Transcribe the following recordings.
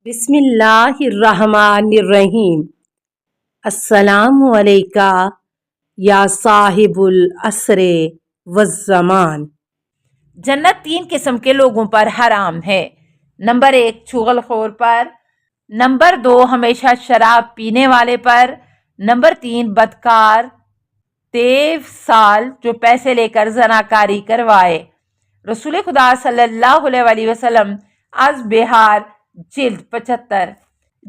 بسم اللہ الرحمن الرحیم۔ السلام علیکہ یا صاحب العصر والزمان۔ جنت 3 قسم کے لوگوں پر حرام ہے۔ نمبر 1 چغل خور پر، نمبر 2 ہمیشہ شراب پینے والے پر، نمبر 3 بدکار تیف سال جو پیسے لے کر زناکاری کروائے۔ رسول خدا صلی اللہ علیہ وسلم از بہار جلد 75۔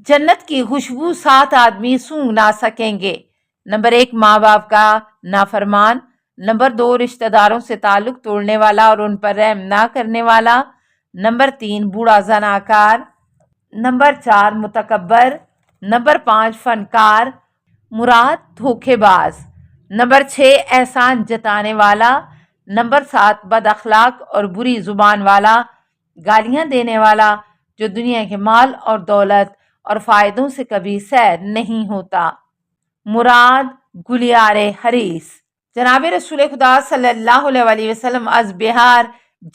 جنت کی خوشبو 7 آدمی سونگھ نہ سکیں گے۔ نمبر 1 ماں باپ کا نافرمان، نمبر 2 رشتہ داروں سے تعلق توڑنے والا اور ان پر رحم نہ کرنے والا، نمبر 3 بوڑھا زناکار، نمبر 4 متکبر، نمبر 5 فنکار مراد دھوکے باز، نمبر 6 احسان جتانے والا، نمبر 7 بد اخلاق اور بری زبان والا، گالیاں دینے والا جو دنیا کے مال اور دولت اور فائدوں سے کبھی سیر نہیں ہوتا۔ مراد گلیار حریص۔ جناب رسول خدا صلی اللہ علیہ وسلم از بہار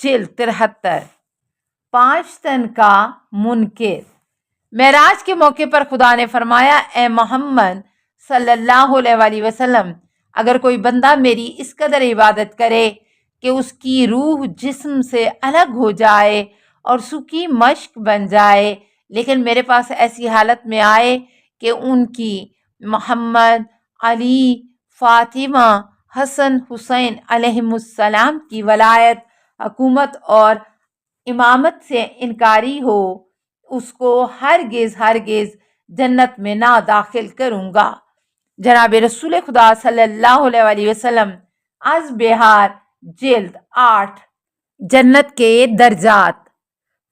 جلد 73۔ 5 تن کا منکر۔ معراج کے موقع پر خدا نے فرمایا، اے محمد صلی اللہ علیہ وسلم، اگر کوئی بندہ میری اس قدر عبادت کرے کہ اس کی روح جسم سے الگ ہو جائے اور سوکھی مشق بن جائے، لیکن میرے پاس ایسی حالت میں آئے کہ ان کی محمد، علی، فاطمہ، حسن، حسین علیہم السلام کی ولایت، حکومت اور امامت سے انکاری ہو، اس کو ہرگز جنت میں نہ داخل کروں گا۔ جناب رسول خدا صلی اللہ علیہ وسلم از بہار جلد 8۔ جنت کے درجات۔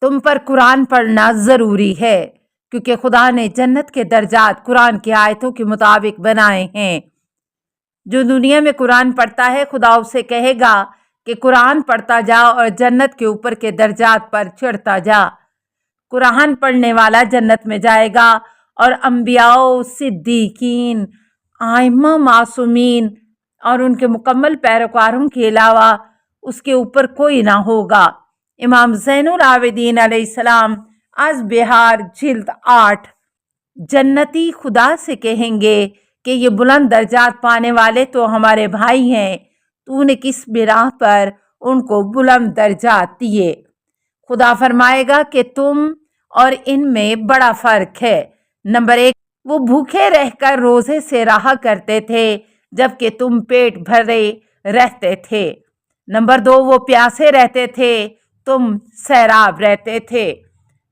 تم پر قرآن پڑھنا ضروری ہے کیونکہ خدا نے جنت کے درجات قرآن کی آیتوں کے مطابق بنائے ہیں۔ جو دنیا میں قرآن پڑھتا ہے خدا اسے کہے گا کہ قرآن پڑھتا جا اور جنت کے اوپر کے درجات پر چڑھتا جا۔ قرآن پڑھنے والا جنت میں جائے گا اور انبیاء، صدیقین، ائمہ معصومین اور ان کے مکمل پیروکاروں کے علاوہ اس کے اوپر کوئی نہ ہوگا۔ امام زین العابدین علیہ السلام از بہار جلد 8۔ جنتی خدا سے کہیں گے کہ یہ بلند درجات پانے والے تو ہمارے بھائی ہیں، تو نے کس بنا پر ان کو بلند درجات دیے؟ خدا فرمائے گا کہ تم اور ان میں بڑا فرق ہے۔ نمبر 1 وہ بھوکے رہ کر روزے سے رہا کرتے تھے جبکہ تم پیٹ بھرے رہتے تھے۔ نمبر 2 وہ پیاسے رہتے تھے، تم سیراب رہتے تھے۔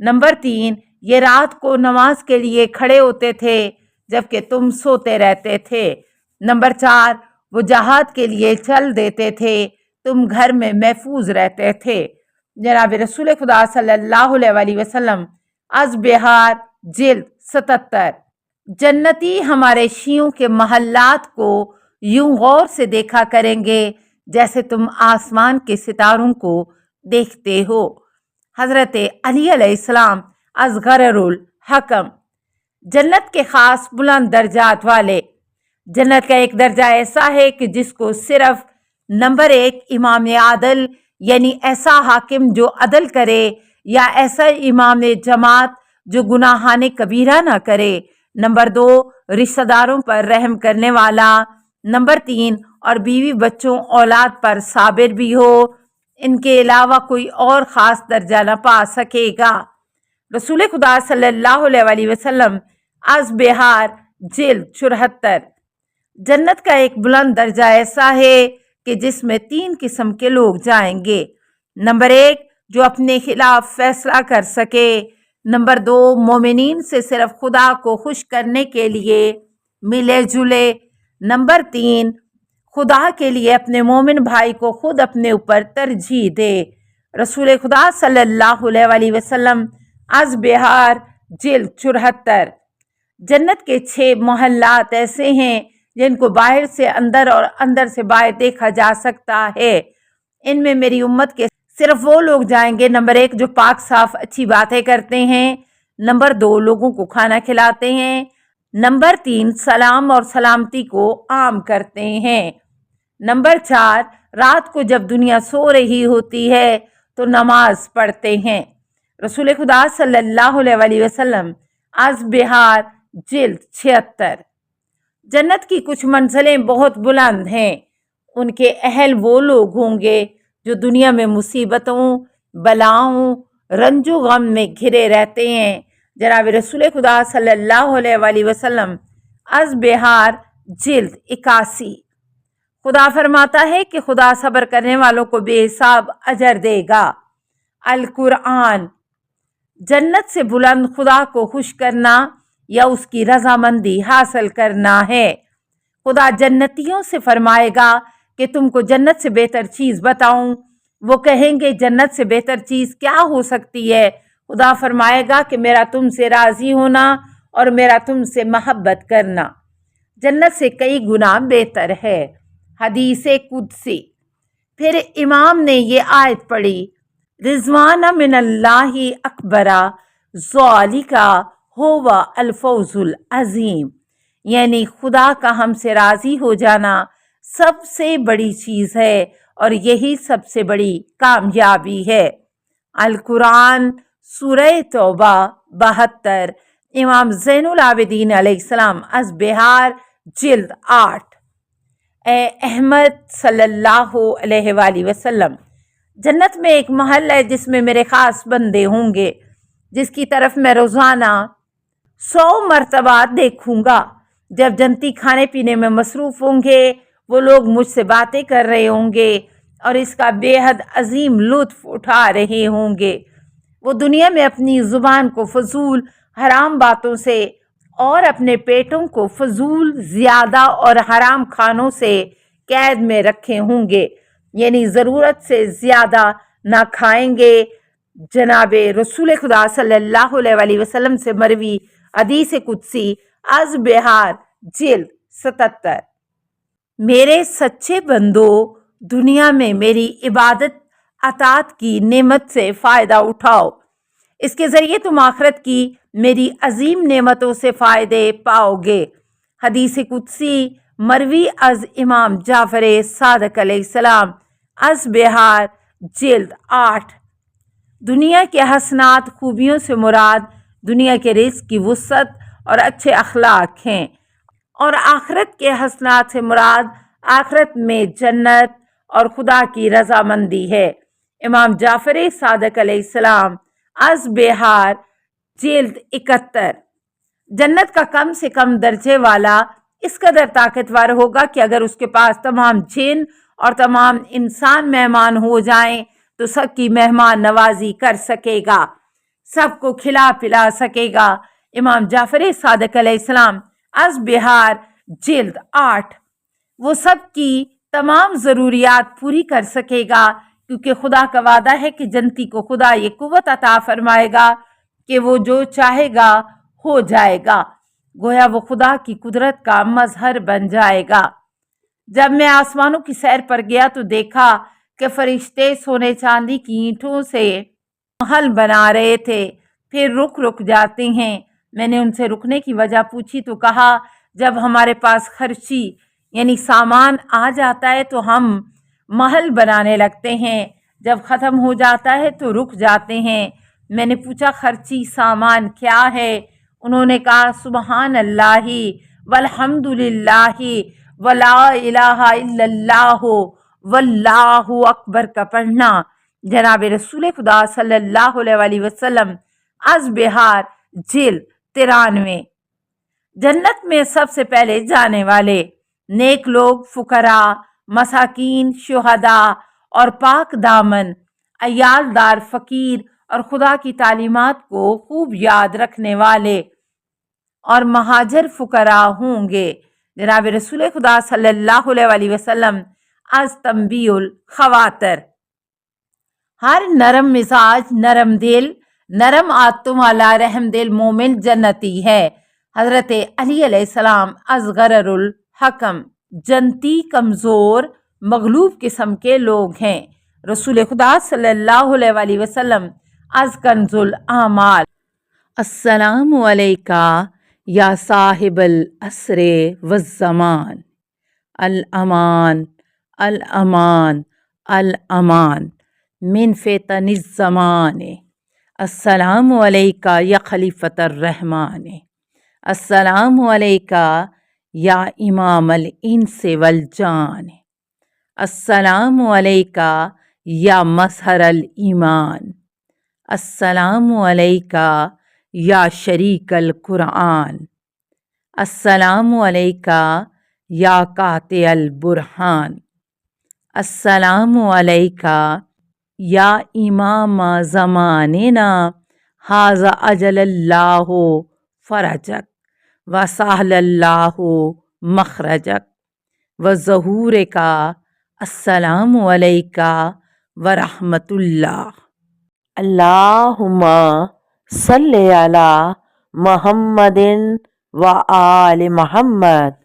نمبر 3 یہ رات کو نماز کے لیے کھڑے ہوتے تھے جبکہ تم سوتے رہتے تھے۔ نمبر 4 وہ جہاد کے لیے چل دیتے تھے، تم گھر میں محفوظ رہتے تھے۔ جناب رسول خدا صلی اللہ علیہ وسلم از بہار جلد 77۔ جنتی ہمارے شیعوں کے محلات کو یوں غور سے دیکھا کریں گے جیسے تم آسمان کے ستاروں کو دیکھتے ہو۔ حضرت علی علیہ السلام از غرر الحکم۔ جنت کے خاص بلند درجات والے۔ جنت کا ایک درجہ ایسا ہے کہ جس کو صرف نمبر 1 امام عادل یعنی ایسا حاکم جو عدل کرے یا ایسا امام جماعت جو گناہان کبیرہ نہ کرے، نمبر 2 رشتہ داروں پر رحم کرنے والا، نمبر 3 اور بیوی بچوں اولاد پر صابر بھی ہو، ان کے علاوہ کوئی اور خاص درجہ نہ پا سکے گا۔ رسول خدا صلی اللہ علیہ وسلم از بہار جلد 74۔ جنت کا ایک بلند درجہ ایسا ہے کہ جس میں 3 قسم کے لوگ جائیں گے۔ نمبر 1 جو اپنے خلاف فیصلہ کر سکے، نمبر 2 مومنین سے صرف خدا کو خوش کرنے کے لیے ملے جلے، نمبر 3 خدا کے لیے اپنے مومن بھائی کو خود اپنے اوپر ترجیح دے۔ رسول خدا صلی اللہ علیہ وسلم از بہار جلد 74۔ جنت کے 6 محلات ایسے ہیں جن کو باہر سے اندر اور اندر سے باہر دیکھا جا سکتا ہے۔ ان میں میری امت کے صرف وہ لوگ جائیں گے، نمبر 1 جو پاک صاف اچھی باتیں کرتے ہیں، نمبر 2 لوگوں کو کھانا کھلاتے ہیں، نمبر 3 سلام اور سلامتی کو عام کرتے ہیں، نمبر 4 رات کو جب دنیا سو رہی ہوتی ہے تو نماز پڑھتے ہیں۔ رسول خدا صلی اللہ علیہ وسلم از بہار جلد 76۔ جنت کی کچھ منزلیں بہت بلند ہیں، ان کے اہل وہ لوگ ہوں گے جو دنیا میں مصیبتوں، بلاؤں، رنج و غم میں گھرے رہتے ہیں۔ جناب رسول خدا صلی اللہ علیہ وسلم از بہار جلد 81۔ خدا فرماتا ہے کہ خدا صبر کرنے والوں کو بے حساب اجر دے گا۔ القرآن۔ جنت سے بلند خدا کو خوش کرنا یا اس کی رضامندی حاصل کرنا ہے۔ خدا جنتیوں سے فرمائے گا کہ تم کو جنت سے بہتر چیز بتاؤں؟ وہ کہیں گے جنت سے بہتر چیز کیا ہو سکتی ہے؟ خدا فرمائے گا کہ میرا تم سے راضی ہونا اور میرا تم سے محبت کرنا جنت سے کئی گنا بہتر ہے۔ حدیث قدسی۔ پھر امام نے یہ آیت پڑھی، رضوان من اللہ اکبر ذالک هو الفوز العظیم، یعنی خدا کا ہم سے راضی ہو جانا سب سے بڑی چیز ہے اور یہی سب سے بڑی کامیابی ہے۔ القرآن سورہ توبہ 72۔ امام زین العابدین علیہ السلام از بہار جلد 8۔ اے احمد صلی اللہ علیہ وآلہ وسلم، جنت میں ایک محل ہے جس میں میرے خاص بندے ہوں گے، جس کی طرف میں روزانہ 100 مرتبہ دیکھوں گا۔ جب جنتی کھانے پینے میں مصروف ہوں گے، وہ لوگ مجھ سے باتیں کر رہے ہوں گے اور اس کا بے حد عظیم لطف اٹھا رہے ہوں گے۔ وہ دنیا میں اپنی زبان کو فضول حرام باتوں سے اور اپنے پیٹوں کو فضول زیادہ اور حرام کھانوں سے قید میں رکھے ہوں گے، یعنی ضرورت سے زیادہ نہ کھائیں گے۔ جناب رسول خدا صلی اللہ علیہ وسلم سے مروی حدیث قدسی از بہار جلد 77۔ میرے سچے بندو، دنیا میں میری عبادت اطاعت کی نعمت سے فائدہ اٹھاؤ، اس کے ذریعے تم آخرت کی میری عظیم نعمتوں سے فائدے پاؤ گے۔ حدیث قدسی مروی از امام جعفر صادق علیہ السلام از بہار جلد 8۔ دنیا کے حسنات خوبیوں سے مراد دنیا کے رزق کی وسعت اور اچھے اخلاق ہیں، اور آخرت کے حسنات سے مراد آخرت میں جنت اور خدا کی رضامندی ہے۔ امام جعفر صادق علیہ السلام از بہار جلد 71۔ جنت کا کم سے کم درجے والا اس قدر طاقتور ہوگا کہ اگر اس کے پاس تمام جن اور تمام انسان مہمان ہو جائیں تو سب کی مہمان نوازی کر سکے گا، سب کو کھلا پلا سکے گا۔ امام جعفر صادق علیہ السلام از بہار جلد 8۔ وہ سب کی تمام ضروریات پوری کر سکے گا، کیونکہ خدا کا وعدہ ہے کہ جنتی کو خدا یہ قوت عطا فرمائے گا کہ وہ جو چاہے گا ہو جائے گا، گویا وہ خدا کی قدرت کا مظہر بن جائے گا۔ جب میں آسمانوں کی سیر پر گیا تو دیکھا کہ فرشتے سونے چاندی کی اینٹوں سے محل بنا رہے تھے، پھر رک جاتے ہیں۔ میں نے ان سے رکنے کی وجہ پوچھی تو کہا، جب ہمارے پاس خرچی یعنی سامان آ جاتا ہے تو ہم محل بنانے لگتے ہیں، جب ختم ہو جاتا ہے تو رک جاتے ہیں۔ میں نے پوچھا خرچی سامان کیا ہے؟ انہوں نے کہا سبحان اللہ والحمد للہ ولا الہ الا اللہ واللہ اکبر کا پڑھنا۔ جناب رسول خدا صلی اللہ علیہ وسلم از بہار جلد 93۔ جنت میں سب سے پہلے جانے والے نیک لوگ فقراء، مساکین، شہداء اور پاک دامن عیال دار فقیر اور خدا کی تعلیمات کو خوب یاد رکھنے والے اور مہاجر فقراء ہوں گے۔ جناب رسول خدا صلی اللہ علیہ وسلم از تنبیہ الخواطر۔ ہر نرم مزاج، نرم دل، نرم عادتوں والا رحم دل مومن جنتی ہے۔ حضرت علی علیہ السلام از غرر الحکم۔ جنتی کمزور مغلوب قسم کے لوگ ہیں۔ رسول خدا صلی اللہ علیہ وسلم از کنز الاعمال۔ السلام علیکہ یا صاحب العصر والزمان، الامان الامان الامان من فتن الزمان، السلام علیکہ یا خلیفۃ الرحمن، السلام علیکہ یا امام الانس والجان، السلام علیکہ یا مظہر الایمان، السلام علیکہ یا شریک القرآن، السلام علیکہ یا قاطع البرہان، السلام علیکہ یا امام زماننا ھذا اجل اللہ فرجک وسہل اللہ مخرجک وظہورک، السلام علیکہ ورحمۃ اللہ۔ اللہم صلی علی محمد و آل محمد۔